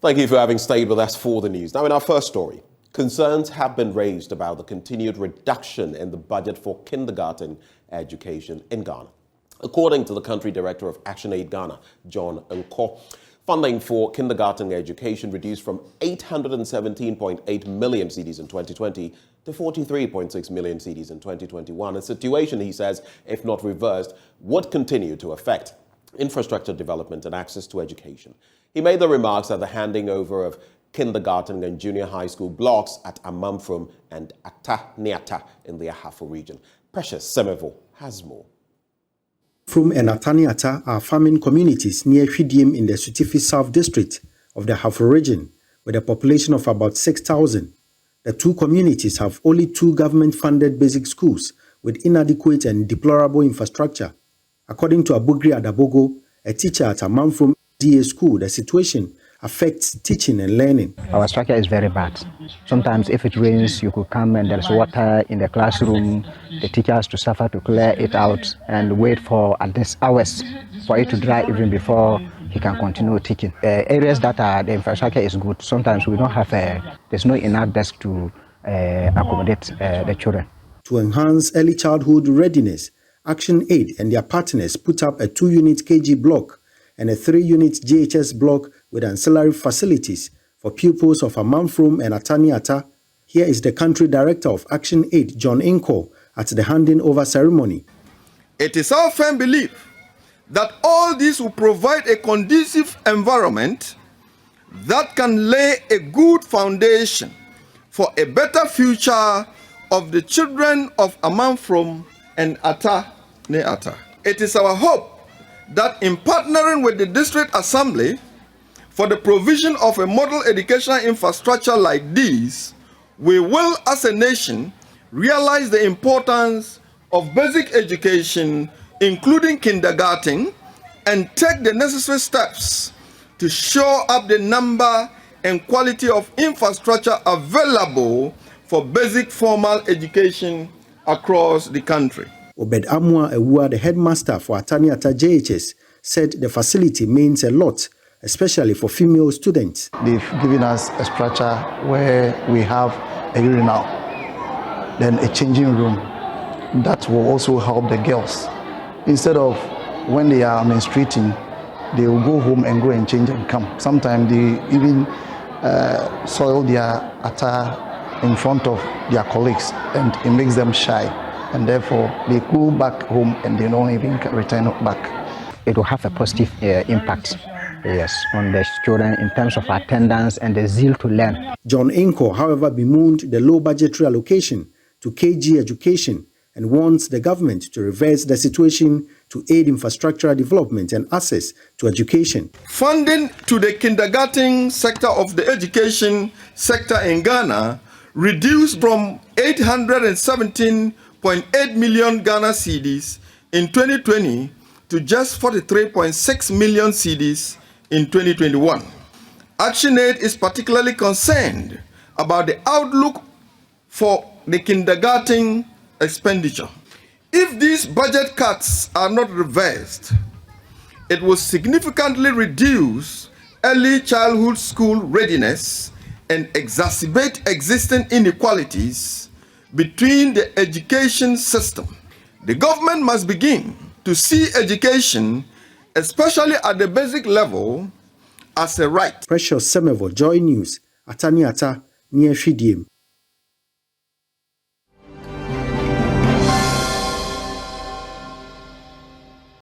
Thank you for having stayed with us for the news. Now, in our first story, concerns have been raised about the continued reduction in the budget for kindergarten education in Ghana. According to the country director of ActionAid Ghana, John Nko, funding for kindergarten education reduced from 817.8 million cedis in 2020 to 43.6 million cedis in 2021. A situation, he says, if not reversed, would continue to affect infrastructure development and access to education. He made the remarks at the handing over of kindergarten and junior high school blocks at Amamfrom and Ataniata in the Ahafo region. Precious Semevo has more. From and Ataniata are farming communities near Hwidiem in the Sutifi South District of the Ahafo region, with a population of about 6,000. The two communities have only two government-funded basic schools with inadequate and deplorable infrastructure. According to Abugri Adabogo, a teacher at Amamfrom DA school, the situation affects teaching and learning. Our structure is very bad. Sometimes if it rains, you could come and there's water in the classroom. The teacher has to suffer to clear it out and wait for at least hours for it to dry even before he can continue teaching. Areas that are the infrastructure is good, sometimes we don't have, there's no enough desk to accommodate the children. To enhance early childhood readiness, ActionAid and their partners put up a 2-unit KG block and a 3-unit JHS block with ancillary facilities for pupils of Amamfrom and Ataniata. Here is the country director of ActionAid, John Nko, at the handing over ceremony. It is our firm belief that all this will provide a conducive environment that can lay a good foundation for a better future of the children of Amamfrom and Ataniata. It is our hope that in partnering with the District Assembly for the provision of a model educational infrastructure like this, we will as a nation realize the importance of basic education, including kindergarten, and take the necessary steps to shore up the number and quality of infrastructure available for basic formal education across the country. Obed Amwa Ewua, the headmaster for Ataniata JHS, said the facility means a lot, especially for female students. They've given us a structure where we have a urinal, then a changing room. That will also help the girls. Instead of when they are menstruating, they will go home and go and change and come. Sometimes they even soil their attire in front of their colleagues, and it makes them shy. And therefore, they go back home and they don't even return back. It will have a positive impact, yes, on the children in terms of attendance and the zeal to learn. John Nko, however, bemoaned the low budgetary allocation to KG education and wants the government to reverse the situation to aid infrastructural development and access to education. Funding to the kindergarten sector of the education sector in Ghana reduced from 817.8 million Ghana cedis in 2020 to just 43.6 million cedis in 2021. ActionAid is particularly concerned about the outlook for the kindergarten expenditure. If these budget cuts are not reversed, it will significantly reduce early childhood school readiness and exacerbate existing inequalities between the education system. The government must begin to see education, especially at the basic level, as a right. Precious Semevo, Joy News, Ataniata, near Hwidiem.